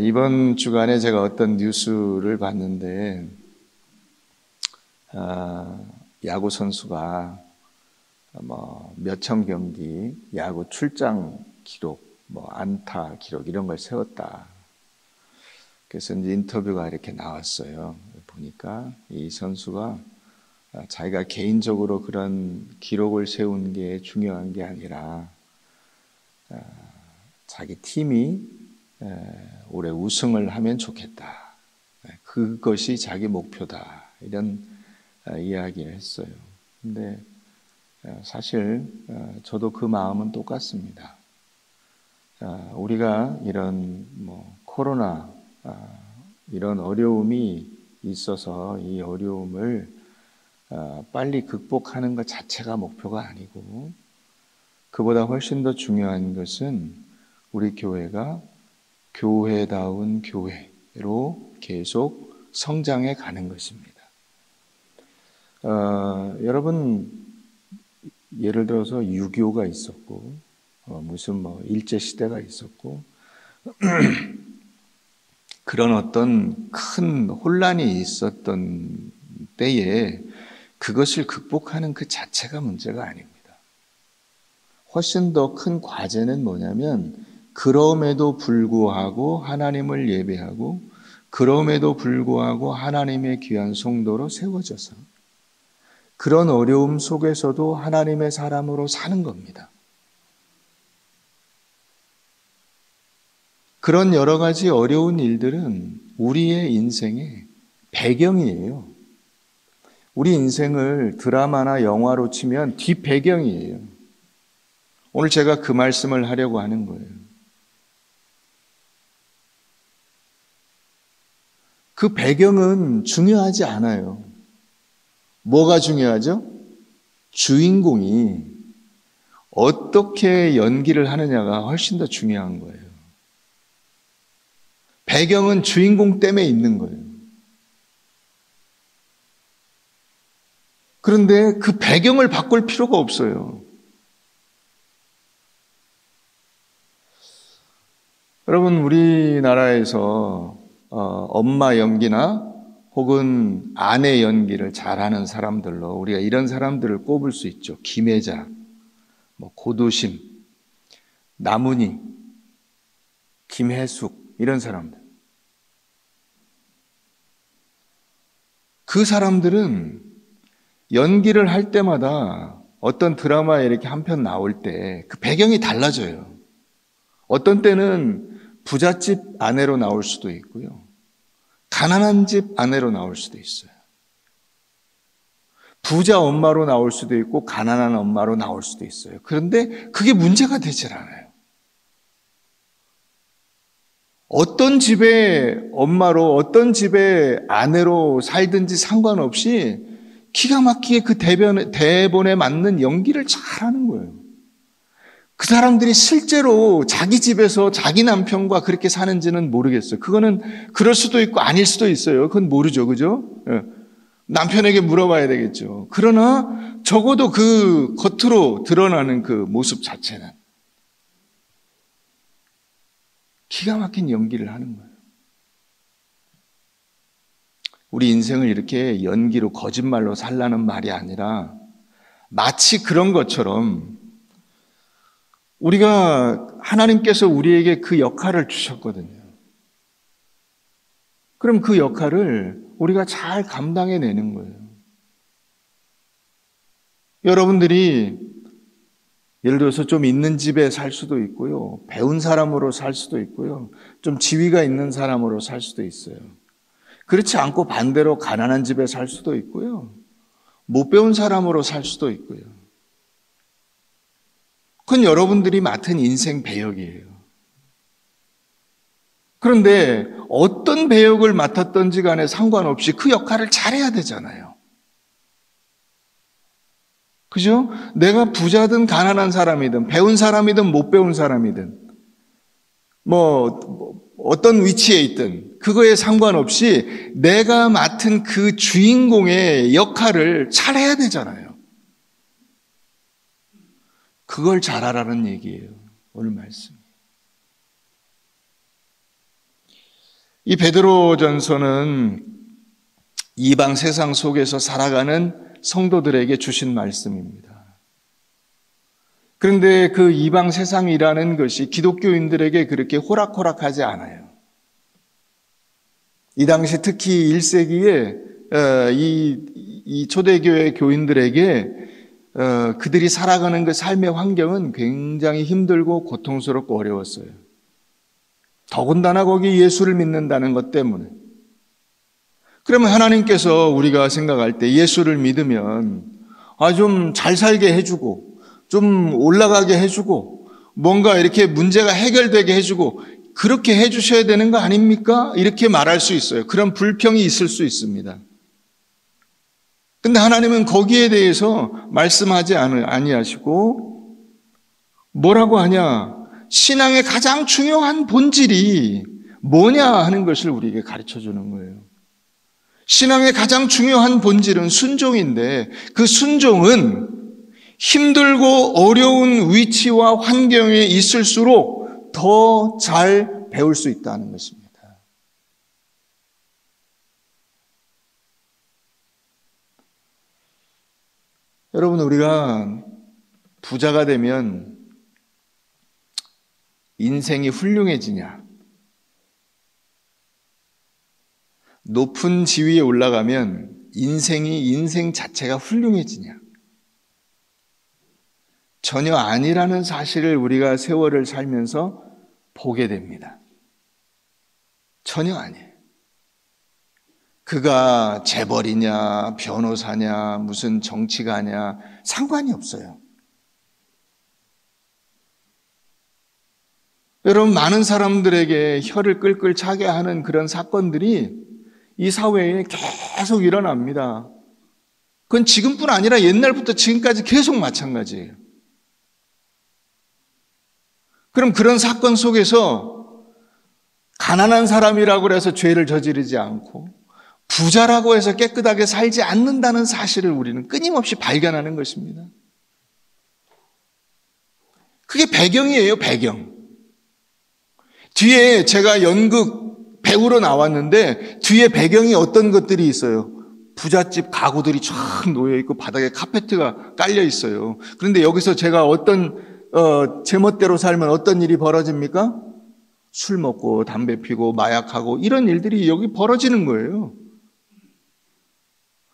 이번 주간에 제가 어떤 뉴스를 봤는데, 야구 선수가 몇천 경기 야구 출장 기록, 안타 기록 이런 걸 세웠다. 그래서 이제 인터뷰가 이렇게 나왔어요. 보니까 이 선수가 자기가 개인적으로 그런 기록을 세운 게 중요한 게 아니라 자기 팀이 올해 우승을 하면 좋겠다. 그것이 자기 목표다. 이런 이야기를 했어요. 근데 사실 저도 그 마음은 똑같습니다. 우리가 이런 코로나 이런 어려움이 있어서 이 어려움을 빨리 극복하는 것 자체가 목표가 아니고, 그보다 훨씬 더 중요한 것은 우리 교회가 교회다운 교회로 계속 성장해 가는 것입니다. 여러분, 예를 들어서 6.25가 있었고, 무슨 일제시대가 있었고, 그런 어떤 큰 혼란이 있었던 때에 그것을 극복하는 그 자체가 문제가 아닙니다. 훨씬 더 큰 과제는 뭐냐면, 그럼에도 불구하고 하나님을 예배하고, 그럼에도 불구하고 하나님의 귀한 성도로 세워져서 그런 어려움 속에서도 하나님의 사람으로 사는 겁니다. 그런 여러 가지 어려운 일들은 우리의 인생의 배경이에요. 우리 인생을 드라마나 영화로 치면 뒷배경이에요. 오늘 제가 그 말씀을 하려고 하는 거예요. 그 배경은 중요하지 않아요. 뭐가 중요하죠? 주인공이 어떻게 연기를 하느냐가 훨씬 더 중요한 거예요. 배경은 주인공 때문에 있는 거예요. 그런데 그 배경을 바꿀 필요가 없어요. 여러분, 우리나라에서 엄마 연기나 혹은 아내 연기를 잘하는 사람들로 우리가 이런 사람들을 꼽을 수 있죠. 김혜자, 고두심, 나문희, 김혜숙 이런 사람들. 그 사람들은 연기를 할 때마다 어떤 드라마에 이렇게 한 편 나올 때 그 배경이 달라져요. 어떤 때는 부잣집 아내로 나올 수도 있고요. 가난한 집 아내로 나올 수도 있어요. 부자 엄마로 나올 수도 있고 가난한 엄마로 나올 수도 있어요. 그런데 그게 문제가 되질 않아요. 어떤 집의 엄마로 어떤 집의 아내로 살든지 상관없이 기가 막히게 그 대본에 맞는 연기를 잘하는 거예요. 그 사람들이 실제로 자기 집에서 자기 남편과 그렇게 사는지는 모르겠어요. 그거는 그럴 수도 있고 아닐 수도 있어요. 그건 모르죠. 그죠? 남편에게 물어봐야 되겠죠. 그러나 적어도 그 겉으로 드러나는 그 모습 자체는 기가 막힌 연기를 하는 거예요. 우리 인생을 이렇게 연기로 거짓말로 살라는 말이 아니라 마치 그런 것처럼 우리가 하나님께서 우리에게 그 역할을 주셨거든요. 그럼 그 역할을 우리가 잘 감당해내는 거예요. 여러분들이 예를 들어서 좀 있는 집에 살 수도 있고요. 배운 사람으로 살 수도 있고요. 좀 지위가 있는 사람으로 살 수도 있어요. 그렇지 않고 반대로 가난한 집에 살 수도 있고요. 못 배운 사람으로 살 수도 있고요. 그건 여러분들이 맡은 인생 배역이에요. 그런데 어떤 배역을 맡았던지 간에 상관없이 그 역할을 잘해야 되잖아요. 그죠? 내가 부자든 가난한 사람이든 배운 사람이든 못 배운 사람이든 어떤 위치에 있든 그거에 상관없이 내가 맡은 그 주인공의 역할을 잘해야 되잖아요. 그걸 잘하라는 얘기예요. 오늘 말씀. 이 베드로전서는 이방 세상 속에서 살아가는 성도들에게 주신 말씀입니다. 그런데 그 이방 세상이라는 것이 기독교인들에게 그렇게 호락호락하지 않아요. 이 당시 특히 1세기에 이 초대교회 교인들에게 그들이 살아가는 그 삶의 환경은 굉장히 힘들고 고통스럽고 어려웠어요. 더군다나 거기 예수를 믿는다는 것 때문에. 그러면 하나님께서 우리가 생각할 때 예수를 믿으면 좀 잘 살게 해주고 좀 올라가게 해주고 뭔가 이렇게 문제가 해결되게 해주고 그렇게 해주셔야 되는 거 아닙니까? 이렇게 말할 수 있어요. 그런 불평이 있을 수 있습니다. 근데 하나님은 거기에 대해서 말씀하지 아니하시고 뭐라고 하냐? 신앙의 가장 중요한 본질이 뭐냐 하는 것을 우리에게 가르쳐 주는 거예요. 신앙의 가장 중요한 본질은 순종인데 그 순종은 힘들고 어려운 위치와 환경에 있을수록 더 잘 배울 수 있다는 것입니다. 여러분, 우리가 부자가 되면 인생이 훌륭해지냐? 높은 지위에 올라가면 인생 자체가 훌륭해지냐? 전혀 아니라는 사실을 우리가 세월을 살면서 보게 됩니다. 전혀 아니에요. 그가 재벌이냐, 변호사냐, 무슨 정치가냐, 상관이 없어요. 여러분, 많은 사람들에게 혀를 끌끌 차게 하는 그런 사건들이 이 사회에 계속 일어납니다. 그건 지금뿐 아니라 옛날부터 지금까지 계속 마찬가지예요. 그럼 그런 사건 속에서 가난한 사람이라고 해서 죄를 저지르지 않고 부자라고 해서 깨끗하게 살지 않는다는 사실을 우리는 끊임없이 발견하는 것입니다. 그게 배경이에요, 배경. 뒤에 제가 연극 배우로 나왔는데 뒤에 배경이 어떤 것들이 있어요. 부잣집 가구들이 쫙 놓여있고 바닥에 카페트가 깔려 있어요. 그런데 여기서 제가 제멋대로 살면 어떤 일이 벌어집니까? 술 먹고 담배 피고 마약하고 이런 일들이 여기 벌어지는 거예요.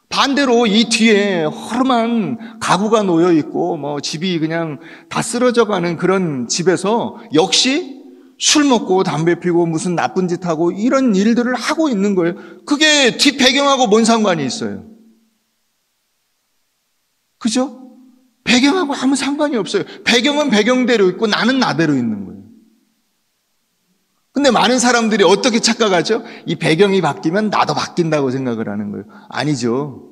반대로 이 뒤에 허름한 가구가 놓여있고 집이 그냥 다 쓰러져가는 그런 집에서 역시 술 먹고 담배 피고 무슨 나쁜 짓 하고 이런 일들을 하고 있는 거예요. 그게 뒷배경하고 뭔 상관이 있어요? 그죠? 배경하고 아무 상관이 없어요. 배경은 배경대로 있고 나는 나대로 있는 거예요. 근데 많은 사람들이 어떻게 착각하죠? 이 배경이 바뀌면 나도 바뀐다고 생각을 하는 거예요. 아니죠.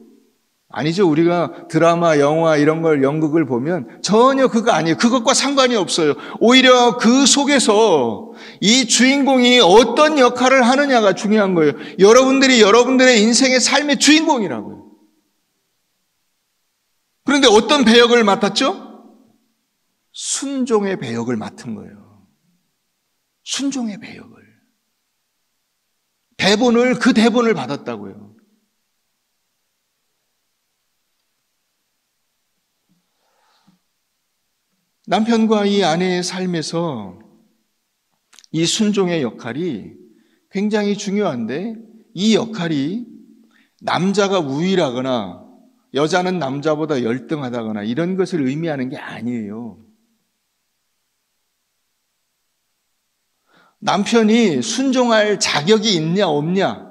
우리가 드라마, 영화 이런 걸 연극을 보면 전혀 그거 아니에요. 그것과 상관이 없어요. 오히려 그 속에서 이 주인공이 어떤 역할을 하느냐가 중요한 거예요. 여러분들이 여러분들의 인생의 삶의 주인공이라고요. 그런데 어떤 배역을 맡았죠? 순종의 배역을 맡은 거예요. 순종의 배역을. 그 대본을 받았다고요. 남편과 이 아내의 삶에서 이 순종의 역할이 굉장히 중요한데 이 역할이 남자가 우월하거나 여자는 남자보다 열등하다거나 이런 것을 의미하는 게 아니에요. 남편이 순종할 자격이 있냐 없냐,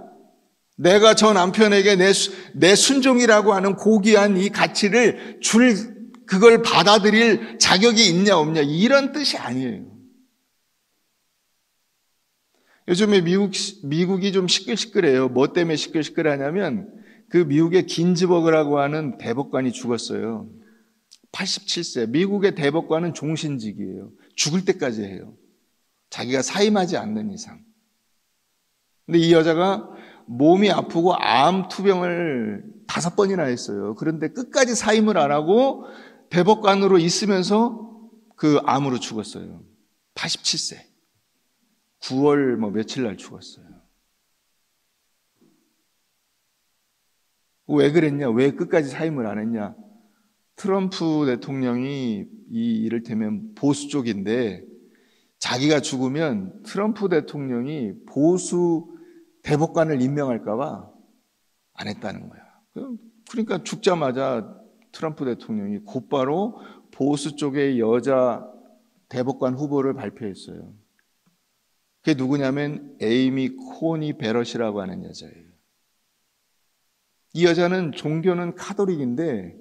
내가 저 남편에게 내 순종이라고 하는 고귀한 이 가치를 그걸 받아들일 자격이 있냐 없냐 이런 뜻이 아니에요. 요즘에 미국이 좀 시끌시끌해요. 뭐 때문에 시끌시끌하냐면 그 미국의 긴즈버그라고 하는 대법관이 죽었어요. 87세. 미국의 대법관은 종신직이에요. 죽을 때까지 해요. 자기가 사임하지 않는 이상. 근데 이 여자가 몸이 아프고 암 투병을 5번이나 했어요. 그런데 끝까지 사임을 안 하고 대법관으로 있으면서 그 암으로 죽었어요. 87세. 9월 며칠 날 죽었어요. 왜 그랬냐? 왜 끝까지 사임을 안 했냐? 트럼프 대통령이 이를테면 보수 쪽인데 자기가 죽으면 트럼프 대통령이 보수 대법관을 임명할까봐 안 했다는 거야. 그러니까 죽자마자 트럼프 대통령이 곧바로 보수 쪽의 여자 대법관 후보를 발표했어요. 그게 누구냐면 에이미 코니 베럿이라고 하는 여자예요. 이 여자는 종교는 카톨릭인데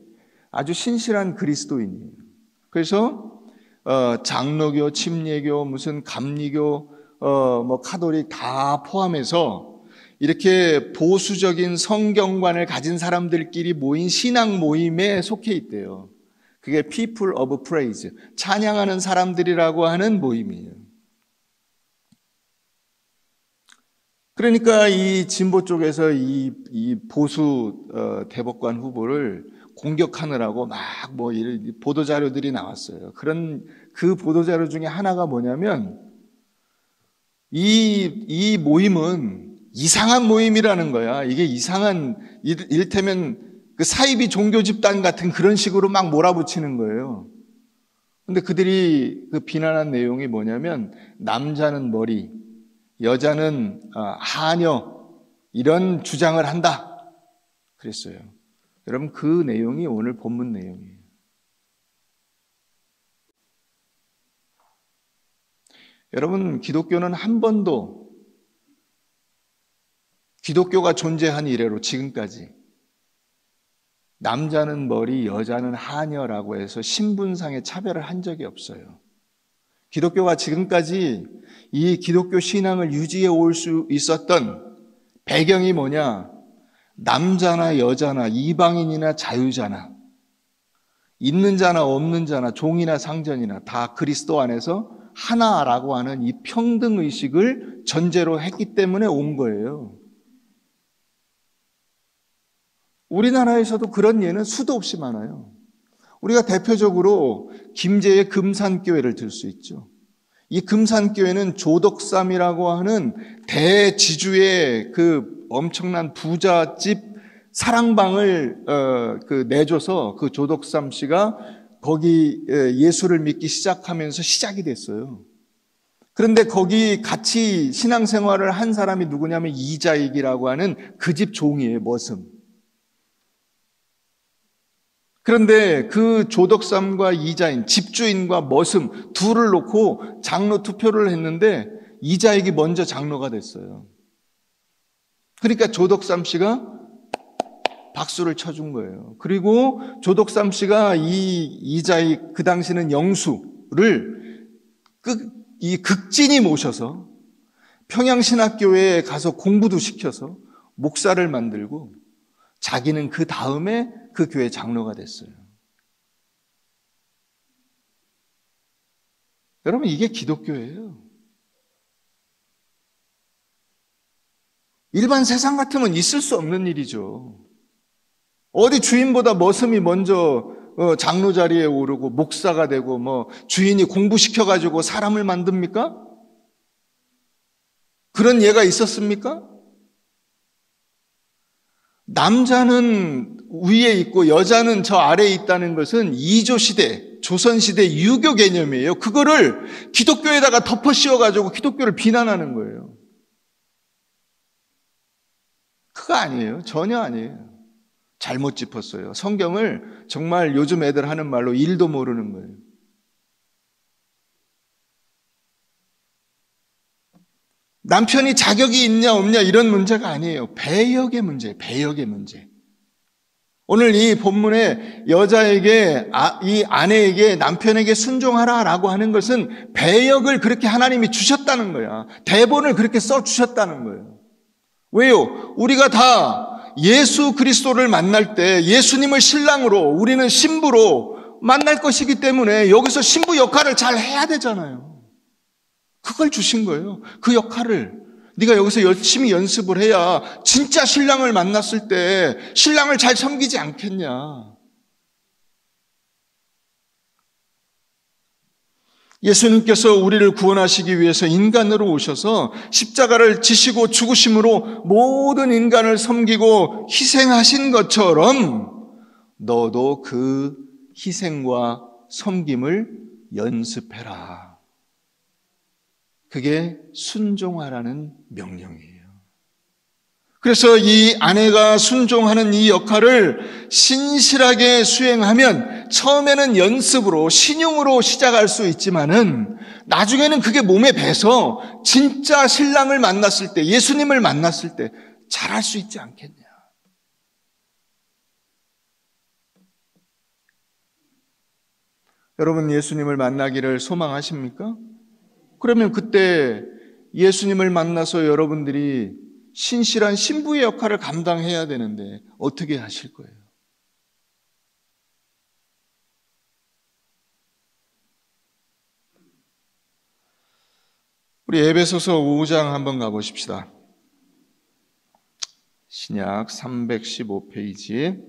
아주 신실한 그리스도인이에요. 그래서 장로교, 침례교, 무슨 감리교, 뭐 카톨릭 다 포함해서 이렇게 보수적인 성경관을 가진 사람들끼리 모인 신앙 모임에 속해 있대요. 그게 People of Praise, 찬양하는 사람들이라고 하는 모임이에요. 그러니까 이 진보 쪽에서 이 보수 대법관 후보를 공격하느라고 막 뭐 보도 자료들이 나왔어요. 그 보도 자료 중에 하나가 뭐냐면 이 모임은 이상한 모임이라는 거야. 이게 이상한 이를테면 그 사이비 종교 집단 같은 그런 식으로 막 몰아붙이는 거예요. 근데 그들이 그 비난한 내용이 뭐냐면 남자는 머리, 여자는 하녀 이런 주장을 한다 그랬어요. 여러분 그 내용이 오늘 본문 내용이에요. 여러분 기독교는 한 번도 기독교가 존재한 이래로 지금까지 남자는 머리, 여자는 하녀라고 해서 신분상의 차별을 한 적이 없어요. 기독교가 지금까지 이 기독교 신앙을 유지해 올 수 있었던 배경이 뭐냐? 남자나 여자나 이방인이나 자유자나 있는 자나 없는 자나 종이나 상전이나 다 그리스도 안에서 하나라고 하는 이 평등의식을 전제로 했기 때문에 온 거예요. 우리나라에서도 그런 예는 수도 없이 많아요. 우리가 대표적으로 김제의 금산교회를 들 수 있죠. 이 금산교회는 조덕삼이라고 하는 대지주의 그 엄청난 부잣집 사랑방을 내줘서 그 조덕삼 씨가 거기 예수를 믿기 시작하면서 시작이 됐어요. 그런데 거기 같이 신앙생활을 한 사람이 누구냐면 이자익이라고 하는 그 집 종이에요. 머슴. 그런데 그 조덕삼과 이자인, 집주인과 머슴 둘을 놓고 장로 투표를 했는데 이자익이 먼저 장로가 됐어요. 그러니까 조덕삼 씨가 박수를 쳐준 거예요. 그리고 조덕삼 씨가 이 이자익, 그 당시는 영수를 이 극진히 모셔서 평양신학교회에 가서 공부도 시켜서 목사를 만들고 자기는 그 다음에 그 교회 장로가 됐어요. 여러분 이게 기독교예요. 일반 세상 같으면 있을 수 없는 일이죠. 어디 주인보다 머슴이 먼저 장로 자리에 오르고 목사가 되고 뭐 주인이 공부시켜가지고 사람을 만듭니까? 그런 예가 있었습니까? 남자는 위에 있고 여자는 저 아래에 있다는 것은 이조시대, 조선시대 유교 개념이에요. 그거를 기독교에다가 덮어 씌워가지고 기독교를 비난하는 거예요. 그거 아니에요. 전혀 아니에요. 잘못 짚었어요. 성경을 정말 요즘 애들 하는 말로 일도 모르는 거예요. 남편이 자격이 있냐 없냐 이런 문제가 아니에요. 배역의 문제예요. 배역의 문제. 오늘 이 본문에 여자에게 이 아내에게 남편에게 순종하라라고 하는 것은 배역을 그렇게 하나님이 주셨다는 거야. 대본을 그렇게 써 주셨다는 거예요. 왜요? 우리가 다 예수 그리스도를 만날 때 예수님을 신랑으로 우리는 신부로 만날 것이기 때문에 여기서 신부 역할을 잘 해야 되잖아요. 그걸 주신 거예요. 그 역할을 네가 여기서 열심히 연습을 해야 진짜 신랑을 만났을 때 신랑을 잘 섬기지 않겠냐. 예수님께서 우리를 구원하시기 위해서 인간으로 오셔서 십자가를 지시고 죽으심으로 모든 인간을 섬기고 희생하신 것처럼 너도 그 희생과 섬김을 연습해라. 그게 순종하라는 명령이에요. 그래서 이 아내가 순종하는 이 역할을 신실하게 수행하면 처음에는 연습으로, 신용으로 시작할 수 있지만은 나중에는 그게 몸에 배서 진짜 신랑을 만났을 때, 예수님을 만났을 때 잘할 수 있지 않겠냐. 여러분, 예수님을 만나기를 소망하십니까? 그러면 그때 예수님을 만나서 여러분들이 신실한 신부의 역할을 감당해야 되는데 어떻게 하실 거예요? 우리 에베소서 5장 한번 가보십시다. 신약 315페이지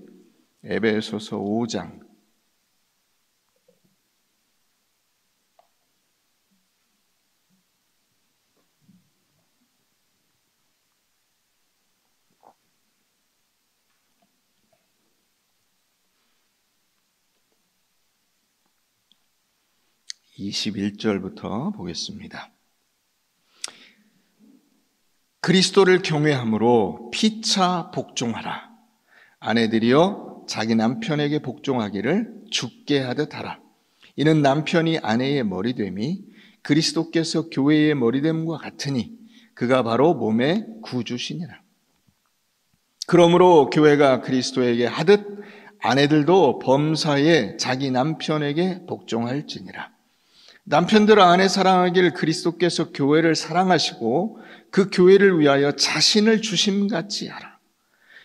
에베소서 5장. (21절부터) 보겠습니다. 그리스도를 경외함으로 피차 복종하라. 아내들이여 자기 남편에게 복종하기를 주께 하듯 하라. 이는 남편이 아내의 머리됨이 그리스도께서 교회의 머리됨과 같으니 그가 바로 몸의 구주시니라. 그러므로 교회가 그리스도에게 하듯 아내들도 범사에 자기 남편에게 복종할지니라. 남편들 아내 사랑하길 그리스도께서 교회를 사랑하시고 그 교회를 위하여 자신을 주심같이 하라.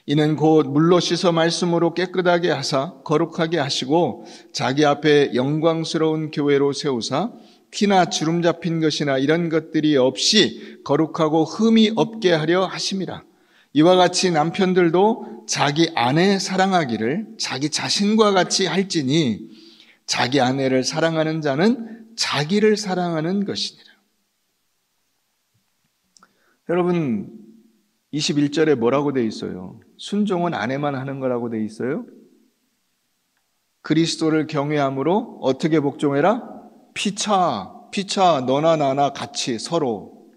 이는 곧 물로 씻어 말씀으로 깨끗하게 하사 거룩하게 하시고 자기 앞에 영광스러운 교회로 세우사 티나 주름 잡힌 것이나 이런 것들이 없이 거룩하고 흠이 없게 하려 하심이라. 이와 같이 남편들도 자기 아내 사랑하기를 자기 자신과 같이 할지니 자기 아내를 사랑하는 자는 자기를 사랑하는 것이니라. 여러분, 21절에 뭐라고 돼 있어요? 순종은 아내만 하는 거라고 돼 있어요? 그리스도를 경외함으로 어떻게 복종해라? 피차 너나 나나 같이 서로.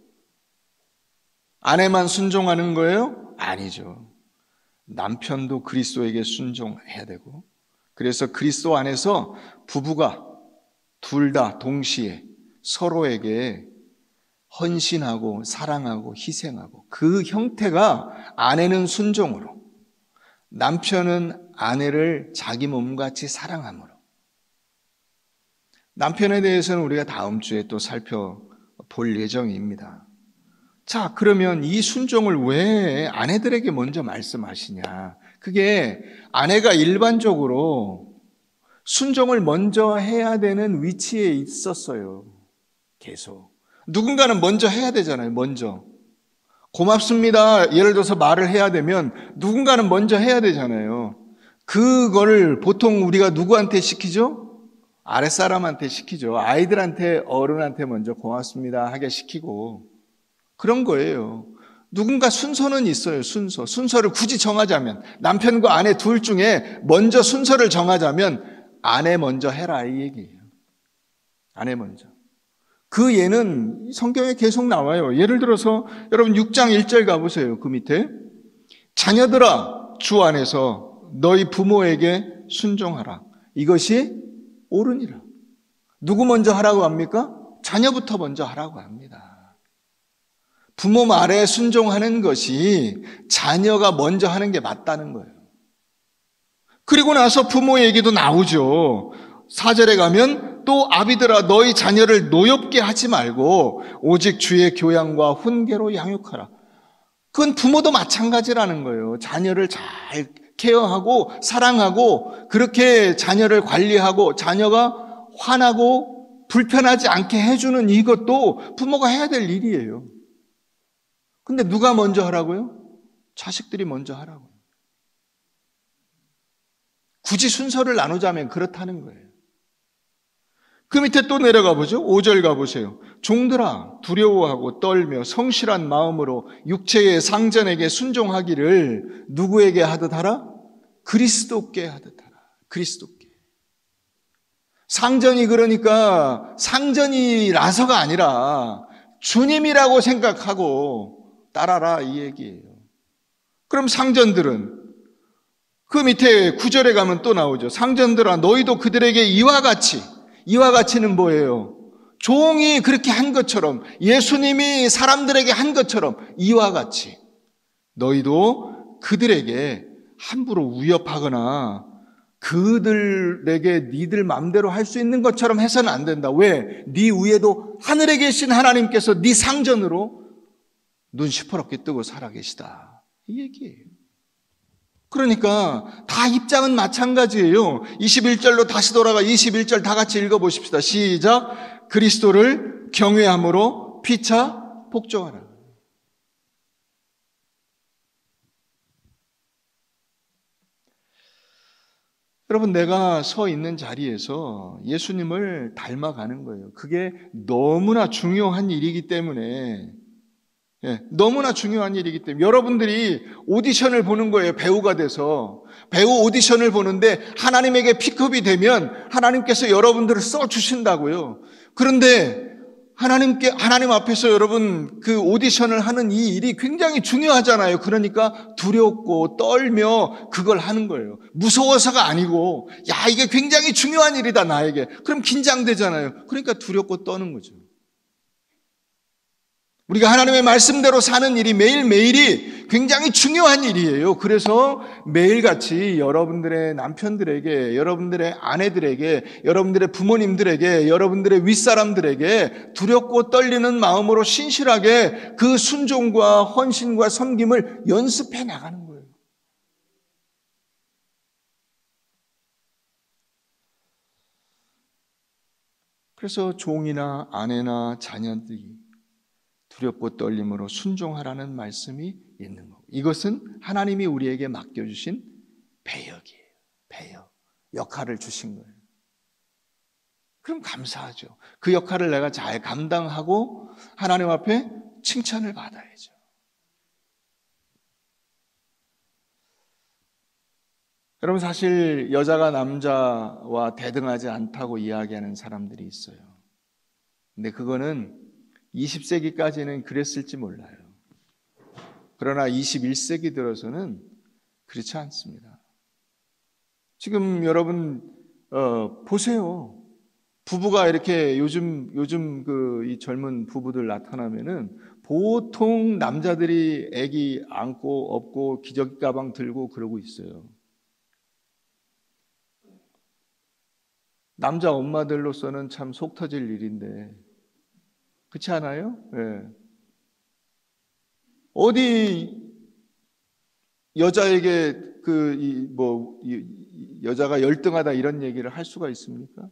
아내만 순종하는 거예요? 아니죠. 남편도 그리스도에게 순종해야 되고, 그래서 그리스도 안에서 부부가 둘 다 동시에 서로에게 헌신하고 사랑하고 희생하고, 그 형태가 아내는 순종으로, 남편은 아내를 자기 몸같이 사랑함으로. 남편에 대해서는 우리가 다음 주에 또 살펴볼 예정입니다. 자, 그러면 이 순종을 왜 아내들에게 먼저 말씀하시냐? 그게 아내가 일반적으로 순종을 먼저 해야 되는 위치에 있었어요. 계속. 누군가는 먼저 해야 되잖아요. 먼저. 고맙습니다. 예를 들어서 말을 해야 되면 누군가는 먼저 해야 되잖아요. 그거를 보통 우리가 누구한테 시키죠? 아랫사람한테 시키죠. 아이들한테, 어른한테 먼저 고맙습니다 하게 시키고. 그런 거예요. 누군가 순서는 있어요. 순서를 굳이 정하자면, 남편과 아내 둘 중에 먼저 순서를 정하자면 아내 먼저 해라 이 얘기예요. 아내 먼저. 그 예는 성경에 계속 나와요. 예를 들어서 여러분 6장 1절 가보세요. 그 밑에 자녀들아 주 안에서 너희 부모에게 순종하라. 이것이 옳으니라. 누구 먼저 하라고 합니까? 자녀부터 먼저 하라고 합니다. 부모 말에 순종하는 것이 자녀가 먼저 하는 게 맞다는 거예요. 그리고 나서 부모 얘기도 나오죠. 4절에 가면 또 아비들아 너희 자녀를 노엽게 하지 말고 오직 주의 교양과 훈계로 양육하라. 그건 부모도 마찬가지라는 거예요. 자녀를 잘 케어하고 사랑하고 그렇게 자녀를 관리하고 자녀가 화나고 불편하지 않게 해주는 이것도 부모가 해야 될 일이에요. 근데 누가 먼저 하라고요? 자식들이 먼저 하라고요. 굳이 순서를 나누자면 그렇다는 거예요. 그 밑에 또 내려가 보죠. 5절 가보세요. 종들아 두려워하고 떨며 성실한 마음으로 육체의 상전에게 순종하기를 누구에게 하듯 하라? 그리스도께 하듯 하라. 그리스도께. 상전이 그러니까 상전이라서가 아니라 주님이라고 생각하고 따라라 이 얘기예요. 그럼 상전들은 그 밑에 9절에 가면 또 나오죠. 상전들아 너희도 그들에게 이와 같이는 뭐예요? 종이 그렇게 한 것처럼, 예수님이 사람들에게 한 것처럼 이와 같이 너희도 그들에게 함부로 위협하거나 그들에게 니들 맘대로 할 수 있는 것처럼 해서는 안 된다. 왜? 네 위에도 하늘에 계신 하나님께서 네 상전으로 눈 시퍼렇게 뜨고 살아계시다. 이 얘기예요. 그러니까 다 입장은 마찬가지예요. 21절로 다시 돌아가 21절 다 같이 읽어보십시다. 시작. 그리스도를 경외함으로 피차 복종하라. 여러분, 내가 서 있는 자리에서 예수님을 닮아가는 거예요. 그게 너무나 중요한 일이기 때문에, 너무나 중요한 일이기 때문에 여러분들이 오디션을 보는 거예요. 배우가 돼서 배우 오디션을 보는데 하나님에게 픽업이 되면 하나님께서 여러분들을 써주신다고요. 그런데 하나님 앞에서 여러분 그 오디션을 하는 이 일이 굉장히 중요하잖아요. 그러니까 두렵고 떨며 그걸 하는 거예요. 무서워서가 아니고, 야, 이게 굉장히 중요한 일이다, 나에게. 그럼 긴장되잖아요. 그러니까 두렵고 떠는 거죠. 우리가 하나님의 말씀대로 사는 일이 매일매일이 굉장히 중요한 일이에요. 그래서 매일같이 여러분들의 남편들에게, 여러분들의 아내들에게, 여러분들의 부모님들에게, 여러분들의 윗사람들에게 두렵고 떨리는 마음으로 신실하게 그 순종과 헌신과 섬김을 연습해 나가는 거예요. 그래서 종이나 아내나 자녀들이 두렵고 떨림으로 순종하라는 말씀이 있는 거고, 이것은 하나님이 우리에게 맡겨주신 배역이에요. 배역. 역할을 주신 거예요. 그럼 감사하죠. 그 역할을 내가 잘 감당하고 하나님 앞에 칭찬을 받아야죠. 여러분, 사실 여자가 남자와 대등하지 않다고 이야기하는 사람들이 있어요. 근데 그거는 20세기까지는 그랬을지 몰라요. 그러나 21세기 들어서는 그렇지 않습니다. 지금 여러분 보세요. 부부가 이렇게 요즘 이 젊은 부부들 나타나면은 보통 남자들이 아기 안고 업고 기저귀 가방 들고 그러고 있어요. 남자 엄마들로서는 참 속 터질 일인데, 그렇지 않아요? 네. 어디 여자에게 여자가 열등하다 이런 얘기를 할 수가 있습니까?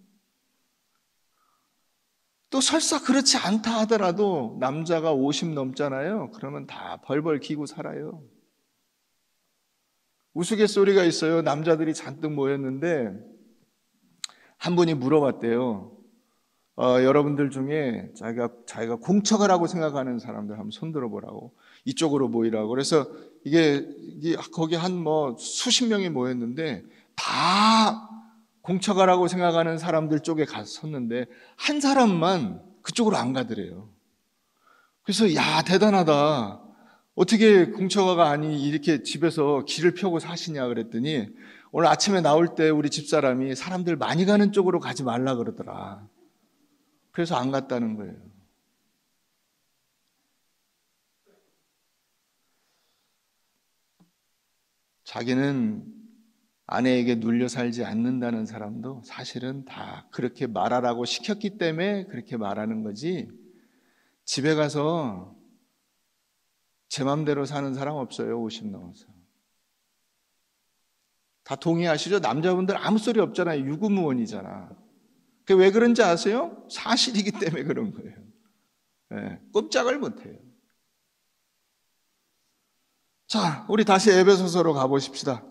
또 설사 그렇지 않다 하더라도 남자가 50 넘잖아요. 그러면 다 벌벌 기고 살아요. 우스갯소리가 있어요. 남자들이 잔뜩 모였는데 한 분이 물어봤대요. 여러분들 중에 자기가 공척을 하고 생각하는 사람들 한번 손 들어보라고, 이쪽으로 모이라고. 그래서 이게 거기 한 수십 명이 모였는데 다 공척하라고 생각하는 사람들 쪽에 가서 섰는데 한 사람만 그쪽으로 안 가더래요. 그래서 야, 대단하다. 어떻게 공처가가 아니 이렇게 집에서 길을 펴고 사시냐 그랬더니, 오늘 아침에 나올 때 우리 집사람이 사람들 많이 가는 쪽으로 가지 말라 그러더라. 그래서 안 갔다는 거예요. 자기는 아내에게 눌려 살지 않는다는 사람도 사실은 다 그렇게 말하라고 시켰기 때문에 그렇게 말하는 거지, 집에 가서 제 맘대로 사는 사람 없어요. 50 넘어서. 다 동의하시죠? 남자분들 아무 소리 없잖아요. 유구무원이잖아. 그게 왜 그런지 아세요? 사실이기 때문에 그런 거예요. 네, 꼼짝을 못해요. 자, 우리 다시 에베소서로 가보십시다.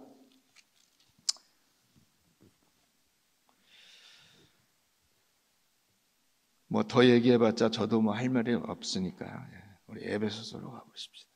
뭐 더 얘기해봤자 저도 뭐 할 말이 없으니까 우리 에베소서로 가보십시다.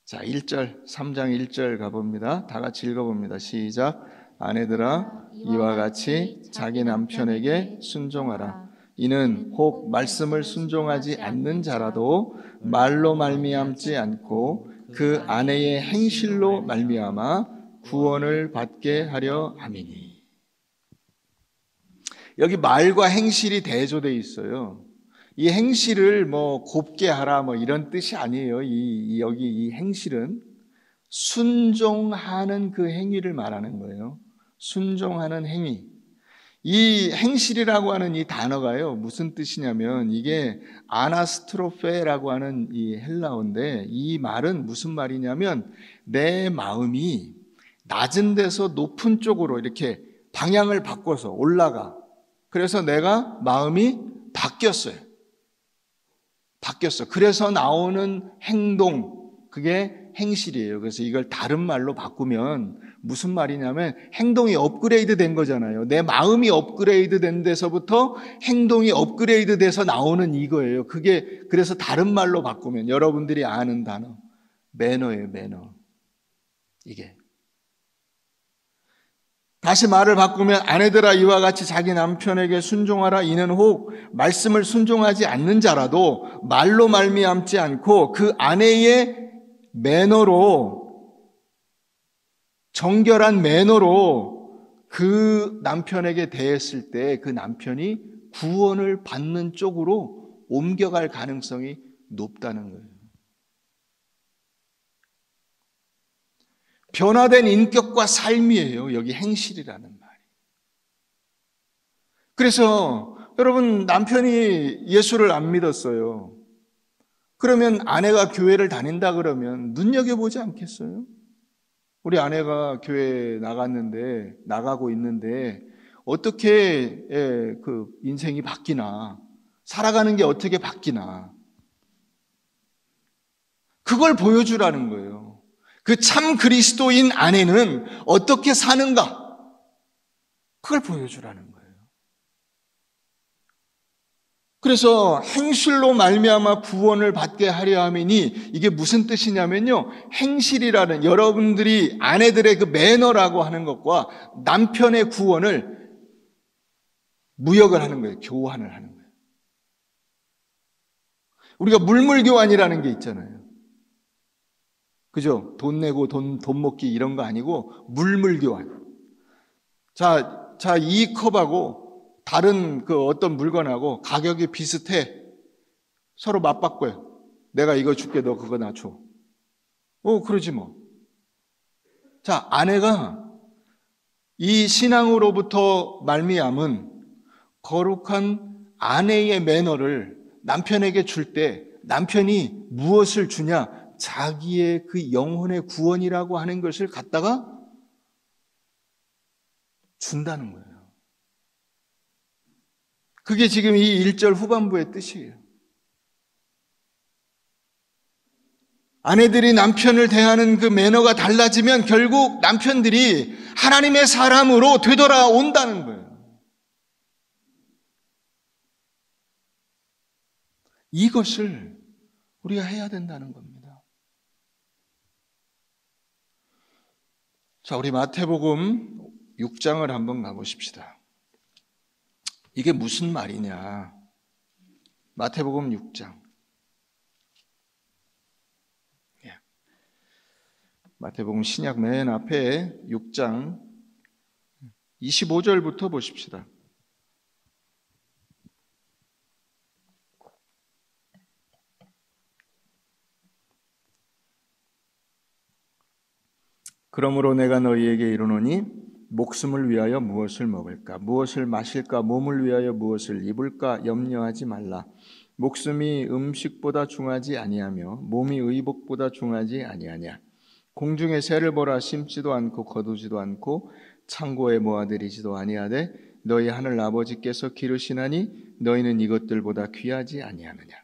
자, 1절, 3장 1절 가봅니다. 다 같이 읽어봅니다. 시작. 아내들아, 이와 같이 자기 남편에게 순종하라. 이는 혹 말씀을 순종하지 않는 자라도 말로 말미암지 않고 그 아내의 행실로 말미암아 구원을 받게 하려 함이니. 여기 말과 행실이 대조되어 있어요. 이 행실을 뭐 곱게 하라 뭐 이런 뜻이 아니에요. 여기 이 행실은 순종하는 그 행위를 말하는 거예요. 순종하는 행위. 이 행실이라고 하는 이 단어가요, 무슨 뜻이냐면 이게 아나스트로페라고 하는 이 헬라어인데, 이 말은 무슨 말이냐면 내 마음이 낮은 데서 높은 쪽으로 이렇게 방향을 바꿔서 올라가. 그래서 내가 마음이 바뀌었어요. 그래서 나오는 행동, 그게 행실이에요. 그래서 이걸 다른 말로 바꾸면 무슨 말이냐면 행동이 업그레이드 된 거잖아요. 내 마음이 업그레이드 된 데서부터 행동이 업그레이드 돼서 나오는 이거예요. 그게 그래서 다른 말로 바꾸면 여러분들이 아는 단어, 매너예요, 매너. 이게. 다시 말을 바꾸면 아내들아 이와 같이 자기 남편에게 순종하라. 이는 혹 말씀을 순종하지 않는 자라도 말로 말미암지 않고 그 아내의 매너로, 정결한 매너로 그 남편에게 대했을 때 그 남편이 구원을 받는 쪽으로 옮겨갈 가능성이 높다는 거예요. 변화된 인격과 삶이에요. 여기 행실이라는 말이. 그래서 여러분, 남편이 예수를 안 믿었어요. 그러면 아내가 교회를 다닌다 그러면 눈여겨보지 않겠어요? 우리 아내가 교회 나가고 있는데 어떻게 그 인생이 바뀌나, 살아가는 게 어떻게 바뀌나, 그걸 보여주라는 거예요. 그 참 그리스도인 아내는 어떻게 사는가, 그걸 보여주라는 거예요. 그래서 행실로 말미암아 구원을 받게 하려 함이니, 이게 무슨 뜻이냐면요, 행실이라는 여러분들이 아내들의 그 매너라고 하는 것과 남편의 구원을 무역을 하는 거예요. 교환을 하는 거예요. 우리가 물물교환이라는 게 있잖아요. 그죠? 돈 내고 돈 먹기 이런 거 아니고 물물교환. 자, 이 컵하고 다른 그 어떤 물건하고 가격이 비슷해. 서로 맞바꿔요. 내가 이거 줄게, 너 그거 나 줘. 그러지 뭐. 자, 아내가 이 신앙으로부터 말미암은 거룩한 아내의 매너를 남편에게 줄 때 남편이 무엇을 주냐? 자기의 그 영혼의 구원이라고 하는 것을 갖다가 준다는 거예요. 그게 지금 이 1절 후반부의 뜻이에요. 아내들이 남편을 대하는 그 매너가 달라지면 결국 남편들이 하나님의 사람으로 되돌아온다는 거예요. 이것을 우리가 해야 된다는 겁니다. 자, 우리 마태복음 6장을 한번 가보십시다. 이게 무슨 말이냐? 마태복음 6장. 마태복음 신약 맨 앞에 6장 25절부터 보십시다. 그러므로 내가 너희에게 이르노니 목숨을 위하여 무엇을 먹을까, 무엇을 마실까, 몸을 위하여 무엇을 입을까 염려하지 말라. 목숨이 음식보다 중하지 아니하며 몸이 의복보다 중하지 아니하냐. 공중의 새를 보라. 심지도 않고 거두지도 않고 창고에 모아들이지도 아니하되 너희 하늘 아버지께서 기르시나니 너희는 이것들보다 귀하지 아니하느냐.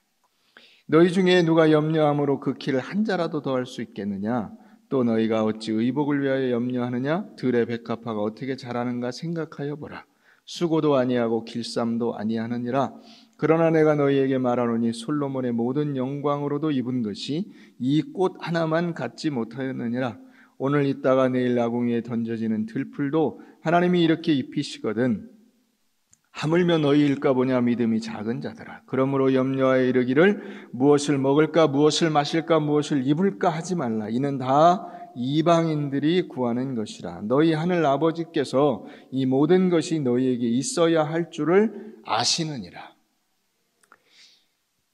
너희 중에 누가 염려함으로 그 키를 한 자라도 더할 수 있겠느냐. 또 너희가 어찌 의복을 위하여 염려하느냐. 들의 백합화가 어떻게 자라는가 생각하여 보라. 수고도 아니하고 길쌈도 아니하느니라. 그러나 내가 너희에게 말하노니 솔로몬의 모든 영광으로도 입은 것이 이 꽃 하나만 갖지 못하였느니라. 오늘 있다가 내일 나궁이에 던져지는 들풀도 하나님이 이렇게 입히시거든 하물며 너희일까 보냐 믿음이 작은 자들아. 그러므로 염려하여 이르기를 무엇을 먹을까 무엇을 마실까 무엇을 입을까 하지 말라. 이는 다 이방인들이 구하는 것이라. 너희 하늘 아버지께서 이 모든 것이 너희에게 있어야 할 줄을 아시느니라.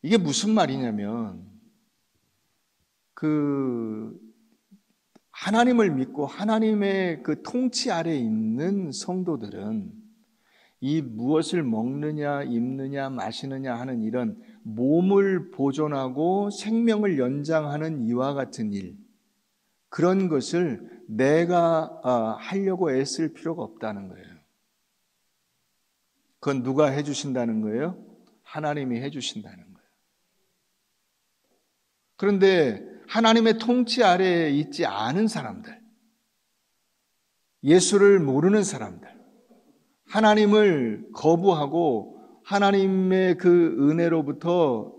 이게 무슨 말이냐면 하나님을 믿고 하나님의 그 통치 아래에 있는 성도들은 이 무엇을 먹느냐, 입느냐, 마시느냐 하는 이런 몸을 보존하고 생명을 연장하는 이와 같은 일, 그런 것을 내가 하려고 애쓸 필요가 없다는 거예요. 그건 누가 해주신다는 거예요? 하나님이 해주신다는 거예요. 그런데 하나님의 통치 아래에 있지 않은 사람들, 예수를 모르는 사람들, 하나님을 거부하고 하나님의 그 은혜로부터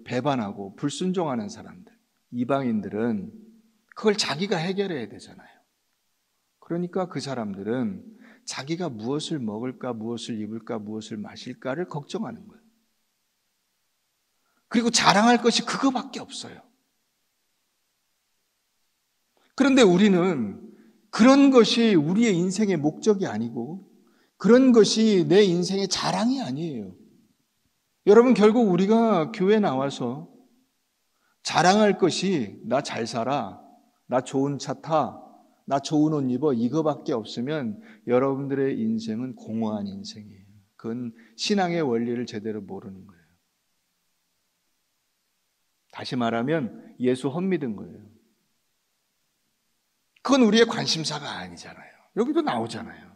배반하고 불순종하는 사람들, 이방인들은 그걸 자기가 해결해야 되잖아요. 그러니까 그 사람들은 자기가 무엇을 먹을까, 무엇을 입을까, 무엇을 마실까를 걱정하는 거예요. 그리고 자랑할 것이 그거밖에 없어요. 그런데 우리는 그런 것이 우리의 인생의 목적이 아니고 그런 것이 내 인생의 자랑이 아니에요. 여러분, 결국 우리가 교회 나와서 자랑할 것이 나 잘 살아, 나 좋은 차 타, 나 좋은 옷 입어 이거밖에 없으면 여러분들의 인생은 공허한 인생이에요. 그건 신앙의 원리를 제대로 모르는 거예요. 다시 말하면 예수 헛믿은 거예요. 그건 우리의 관심사가 아니잖아요. 여기도 나오잖아요.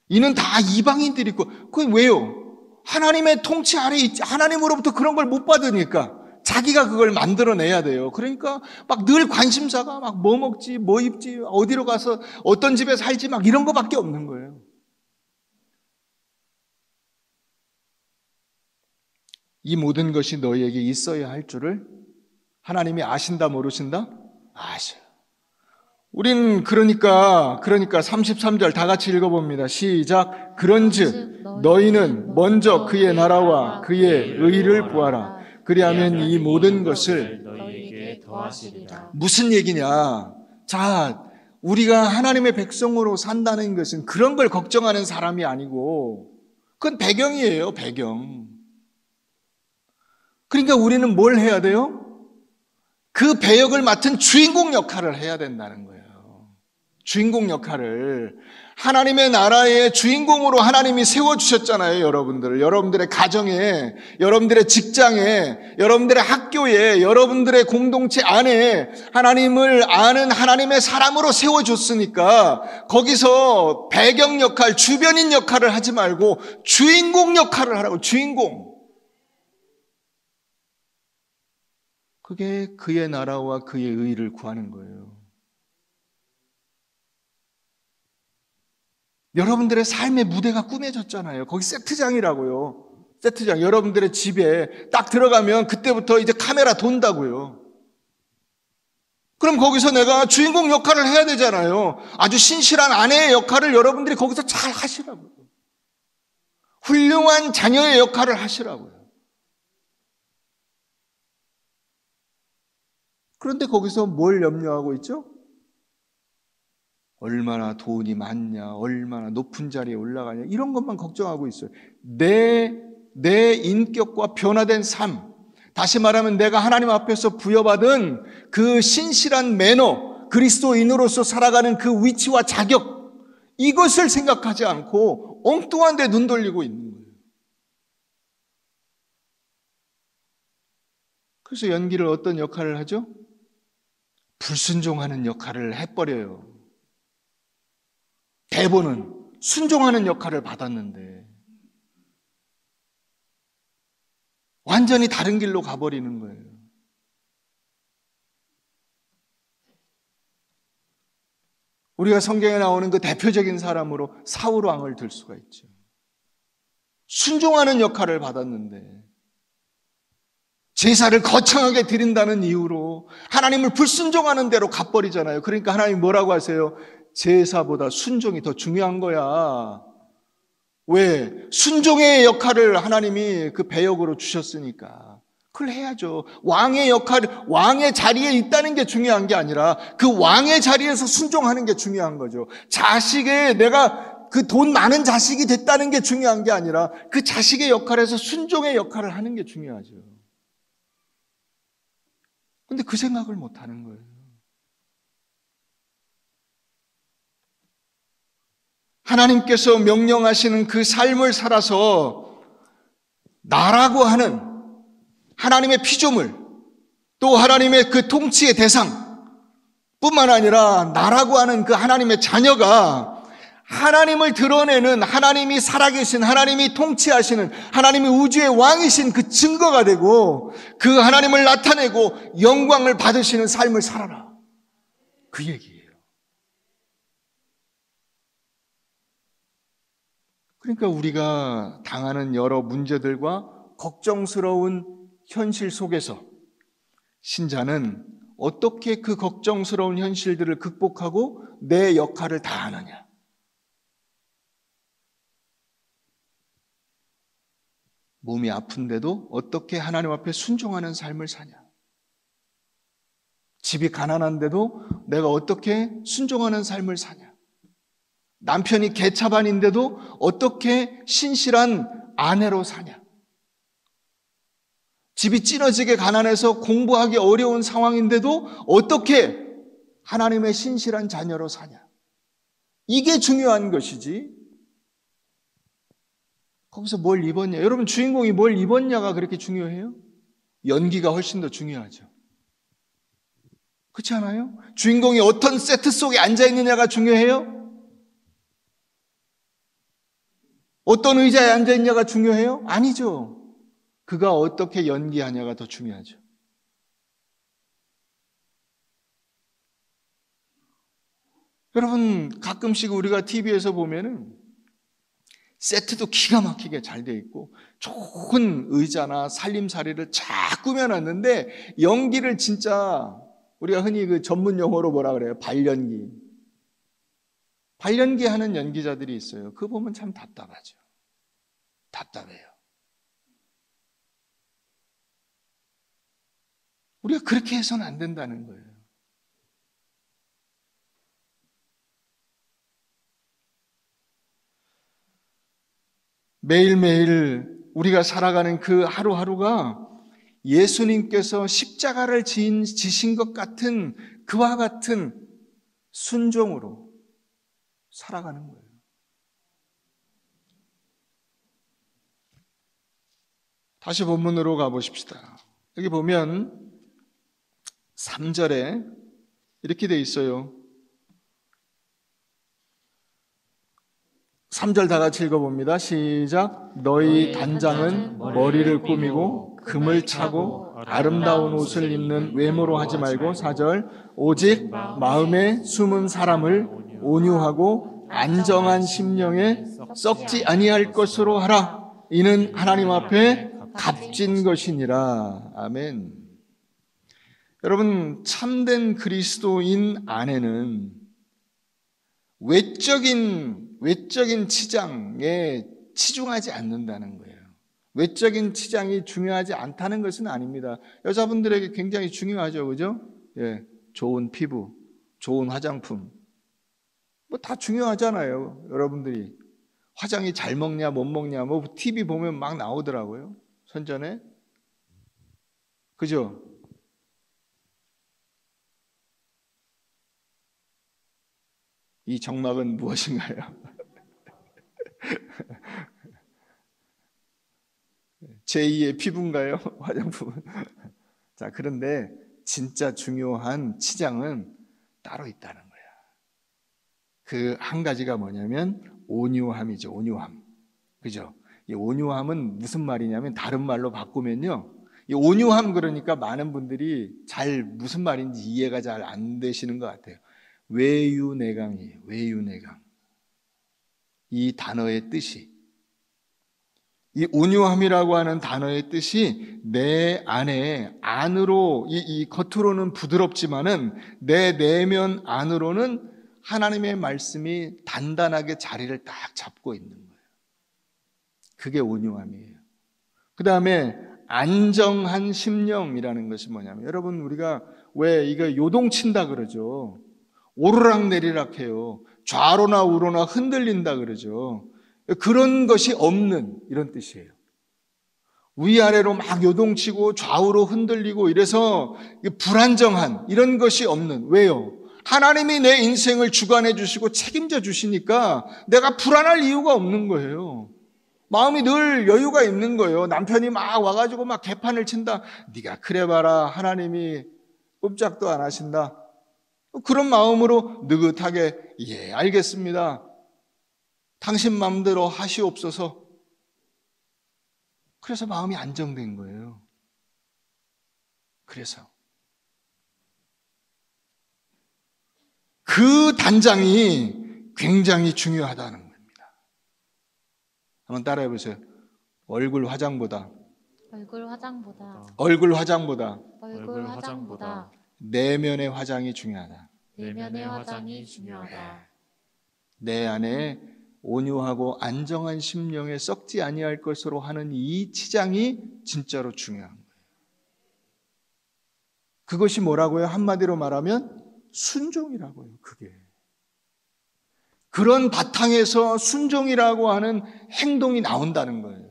이는 다 이방인들이고, 그건 왜요? 하나님의 통치 아래에 있지, 하나님으로부터 그런 걸 못 받으니까 자기가 그걸 만들어내야 돼요. 그러니까 막 늘 관심사가 막 뭐 먹지, 뭐 입지, 어디로 가서 어떤 집에 살지 막 이런 거밖에 없는 거예요. 이 모든 것이 너희에게 있어야 할 줄을 하나님이 아신다 모르신다? 아셔요. 우리는 그러니까 33절 다 같이 읽어봅니다. 시작. 그런즉 너희는 먼저 그의 나라와 그의 의를 구하라. 그리하면 이 모든 것을 너희에게 더하시리라. 무슨 얘기냐? 자, 우리가 하나님의 백성으로 산다는 것은 그런 걸 걱정하는 사람이 아니고 그건 배경이에요, 배경. 그러니까 우리는 뭘 해야 돼요? 그 배역을 맡은 주인공 역할을 해야 된다는 거예요. 주인공 역할을. 하나님의 나라의 주인공으로 하나님이 세워주셨잖아요, 여러분들을. 여러분들의 가정에, 여러분들의 직장에, 여러분들의 학교에, 여러분들의 공동체 안에 하나님을 아는 하나님의 사람으로 세워줬으니까 거기서 배경 역할, 주변인 역할을 하지 말고 주인공 역할을 하라고, 주인공. 그게 그의 나라와 그의 의를 구하는 거예요. 여러분들의 삶의 무대가 꾸며졌잖아요. 거기 세트장이라고요. 세트장. 여러분들의 집에 딱 들어가면 그때부터 이제 카메라 돈다고요. 그럼 거기서 내가 주인공 역할을 해야 되잖아요. 아주 신실한 아내의 역할을 여러분들이 거기서 잘 하시라고요. 훌륭한 자녀의 역할을 하시라고요. 그런데 거기서 뭘 염려하고 있죠? 얼마나 돈이 많냐, 얼마나 높은 자리에 올라가냐, 이런 것만 걱정하고 있어요. 내 인격과 변화된 삶, 다시 말하면 내가 하나님 앞에서 부여받은 그 신실한 매너, 그리스도인으로서 살아가는 그 위치와 자격, 이것을 생각하지 않고 엉뚱한 데 눈 돌리고 있는 거예요. 그래서 연기를 어떤 역할을 하죠? 불순종하는 역할을 해버려요. 대본은 순종하는 역할을 받았는데 완전히 다른 길로 가버리는 거예요. 우리가 성경에 나오는 그 대표적인 사람으로 사울 왕을 들 수가 있죠. 순종하는 역할을 받았는데 제사를 거창하게 드린다는 이유로 하나님을 불순종하는 대로 갚버리잖아요. 그러니까 하나님 뭐라고 하세요? 제사보다 순종이 더 중요한 거야. 왜? 순종의 역할을 하나님이 그 배역으로 주셨으니까 그걸 해야죠. 왕의 역할, 왕의 자리에 있다는 게 중요한 게 아니라 그 왕의 자리에서 순종하는 게 중요한 거죠. 자식의 내가 그 돈 많은 자식이 됐다는 게 중요한 게 아니라 그 자식의 역할에서 순종의 역할을 하는 게 중요하죠. 근데 그 생각을 못 하는 거예요. 하나님께서 명령하시는 그 삶을 살아서 나라고 하는 하나님의 피조물, 또 하나님의 그 통치의 대상 뿐만 아니라 나라고 하는 그 하나님의 자녀가 하나님을 드러내는, 하나님이 살아계신, 하나님이 통치하시는, 하나님이 우주의 왕이신 그 증거가 되고 그 하나님을 나타내고 영광을 받으시는 삶을 살아라. 그 얘기예요. 그러니까 우리가 당하는 여러 문제들과 걱정스러운 현실 속에서 신자는 어떻게 그 걱정스러운 현실들을 극복하고 내 역할을 다하느냐. 몸이 아픈데도 어떻게 하나님 앞에 순종하는 삶을 사냐. 집이 가난한데도 내가 어떻게 순종하는 삶을 사냐. 남편이 개차반인데도 어떻게 신실한 아내로 사냐. 집이 찌러지게 가난해서 공부하기 어려운 상황인데도 어떻게 하나님의 신실한 자녀로 사냐. 이게 중요한 것이지. 거기서 뭘 입었냐. 여러분 주인공이 뭘 입었냐가 그렇게 중요해요? 연기가 훨씬 더 중요하죠. 그렇지 않아요? 주인공이 어떤 세트 속에 앉아있느냐가 중요해요? 어떤 의자에 앉아있냐가 중요해요? 아니죠. 그가 어떻게 연기하냐가 더 중요하죠. 여러분 가끔씩 우리가 TV에서 보면은 세트도 기가 막히게 잘 돼 있고 좋은 의자나 살림살이를 쫙 꾸며놨는데 연기를 진짜 우리가 흔히 그 전문 용어로 뭐라 그래요? 발연기. 발연기 하는 연기자들이 있어요. 그거 보면 참 답답하죠. 답답해요. 우리가 그렇게 해서는 안 된다는 거예요. 매일매일 우리가 살아가는 그 하루하루가 예수님께서 십자가를 지신 것 같은 그와 같은 순종으로 살아가는 거예요. 다시 본문으로 가보십시다. 여기 보면 3절에 이렇게 돼 있어요. 3절 다 같이 읽어봅니다. 시작. 너희 단장은 머리를 꾸미고 금을 차고 아름다운 옷을 입는 외모로 하지 말고 4절. 오직 마음에 숨은 사람을 온유하고 안정한 심령에 썩지 아니할 것으로 하라. 이는 하나님 앞에 값진 것이니라. 아멘. 여러분 참된 그리스도인 안에는 외적인 치장에 치중하지 않는다는 거예요. 외적인 치장이 중요하지 않다는 것은 아닙니다. 여자분들에게 굉장히 중요하죠, 그죠? 예, 좋은 피부, 좋은 화장품, 뭐 다 중요하잖아요. 여러분들이 화장이 잘 먹냐, 못 먹냐, 뭐 TV 보면 막 나오더라고요. 선전에, 그죠? 이 정막은 무엇인가요? 제2의 피부인가요? 화장품은? 자, 그런데 진짜 중요한 치장은 따로 있다는 거야. 그 한 가지가 뭐냐면 온유함이죠. 온유함. 그죠? 이 온유함은 무슨 말이냐면 다른 말로 바꾸면요. 이 온유함 그러니까 많은 분들이 잘 무슨 말인지 이해가 잘 안 되시는 것 같아요. 외유내강이에요. 외유내강. 이 단어의 뜻이, 이 온유함이라고 하는 단어의 뜻이 내 안에, 안으로, 이 겉으로는 부드럽지만은 내 내면 안으로는 하나님의 말씀이 단단하게 자리를 딱 잡고 있는 거예요. 그게 온유함이에요. 그 다음에 안정한 심령이라는 것이 뭐냐면, 여러분, 우리가 왜 이거 요동친다 그러죠. 오르락 내리락 해요. 좌로나 우로나 흔들린다 그러죠. 그런 것이 없는, 이런 뜻이에요. 위아래로 막 요동치고 좌우로 흔들리고 이래서 불안정한 이런 것이 없는. 왜요? 하나님이 내 인생을 주관해 주시고 책임져 주시니까 내가 불안할 이유가 없는 거예요. 마음이 늘 여유가 있는 거예요. 남편이 막 와가지고 막 개판을 친다. 네가 그래 봐라. 하나님이 꼼짝도 안 하신다. 그런 마음으로 느긋하게, 예, 알겠습니다. 당신 마음대로 하시옵소서. 그래서 마음이 안정된 거예요. 그래서 그 단장이 굉장히 중요하다는 겁니다. 한번 따라해 보세요. 얼굴 화장보다 내면의 화장이 중요하다. 내 안에 온유하고 안정한 심령에 썩지 아니할 것으로 하는 이 치장이 진짜로 중요한 거예요. 그것이 뭐라고요? 한마디로 말하면 순종이라고요. 그게 그런 바탕에서 순종이라고 하는 행동이 나온다는 거예요.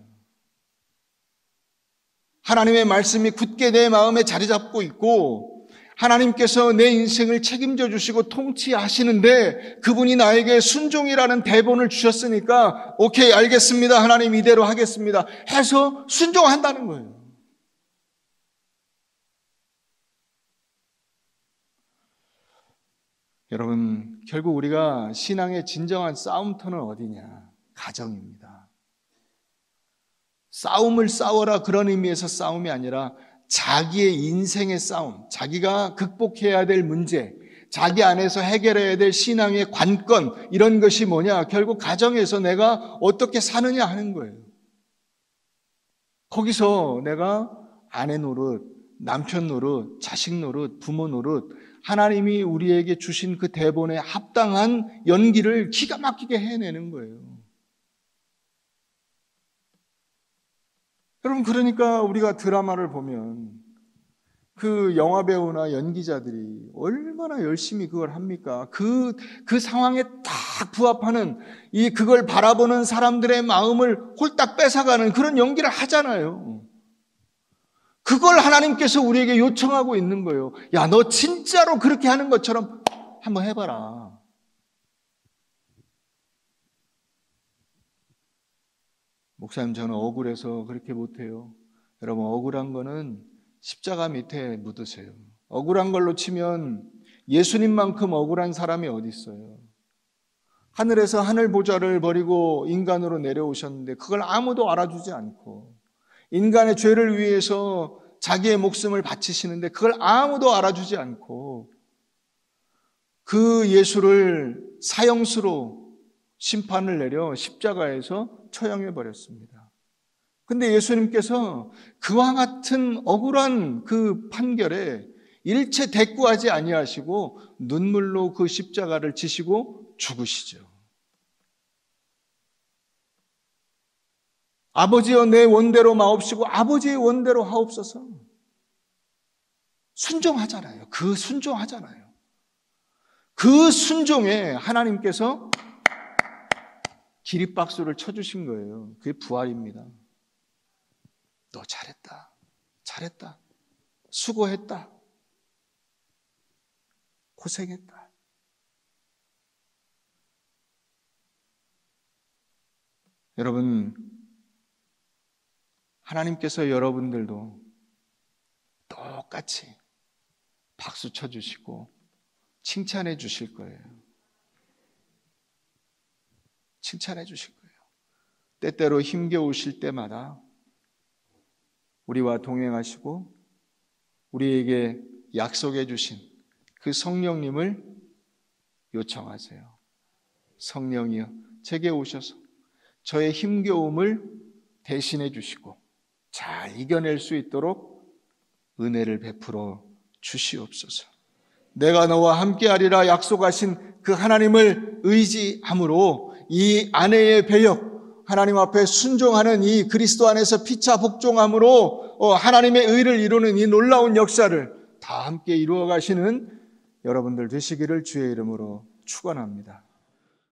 하나님의 말씀이 굳게 내 마음에 자리 잡고 있고 하나님께서 내 인생을 책임져 주시고 통치하시는데 그분이 나에게 순종이라는 대본을 주셨으니까 오케이, 알겠습니다. 하나님 이대로 하겠습니다. 해서 순종한다는 거예요. 여러분, 결국 우리가 신앙의 진정한 싸움터는 어디냐? 가정입니다. 싸움을 싸워라 그런 의미에서 싸움이 아니라 자기의 인생의 싸움, 자기가 극복해야 될 문제, 자기 안에서 해결해야 될 신앙의 관건, 이런 것이 뭐냐? 결국 가정에서 내가 어떻게 사느냐 하는 거예요. 거기서 내가 아내 노릇, 남편 노릇, 자식 노릇, 부모 노릇, 하나님이 우리에게 주신 그 대본에 합당한 연기를 기가 막히게 해내는 거예요. 여러분, 그러니까 우리가 드라마를 보면 그 영화배우나 연기자들이 얼마나 열심히 그걸 합니까? 그 상황에 딱 부합하는 그걸 바라보는 사람들의 마음을 홀딱 뺏어가는 그런 연기를 하잖아요. 그걸 하나님께서 우리에게 요청하고 있는 거예요. 야, 너 진짜로 그렇게 하는 것처럼 한번 해봐라. 목사님, 저는 억울해서 그렇게 못해요. 여러분, 억울한 거는 십자가 밑에 묻으세요. 억울한 걸로 치면 예수님만큼 억울한 사람이 어디 있어요? 하늘에서 하늘 보좌를 버리고 인간으로 내려오셨는데 그걸 아무도 알아주지 않고 인간의 죄를 위해서 자기의 목숨을 바치시는데 그걸 아무도 알아주지 않고 그 예수를 사형수로 심판을 내려 십자가에서 처형해 버렸습니다. 근데 예수님께서 그와 같은 억울한 그 판결에 일체 대꾸하지 아니하시고 눈물로 그 십자가를 지시고 죽으시죠. 아버지여 내 원대로 마옵시고 아버지의 원대로 하옵소서. 순종하잖아요. 그 순종하잖아요. 그 순종에 하나님께서 기립박수를 쳐주신 거예요. 그게 부활입니다. 너 잘했다. 잘했다. 수고했다. 고생했다. 여러분, 하나님께서 여러분들도 똑같이 박수 쳐주시고 칭찬해 주실 거예요. 칭찬해 주실 거예요. 때때로 힘겨우실 때마다 우리와 동행하시고 우리에게 약속해 주신 그 성령님을 요청하세요. 성령이여 제게 오셔서 저의 힘겨움을 대신해 주시고 잘 이겨낼 수 있도록 은혜를 베풀어 주시옵소서. 내가 너와 함께하리라 약속하신 그 하나님을 의지함으로 이 아내의 배역, 하나님 앞에 순종하는 이 그리스도 안에서 피차 복종함으로 하나님의 의를 이루는 이 놀라운 역사를 다 함께 이루어 가시는 여러분들 되시기를 주의 이름으로 축원합니다.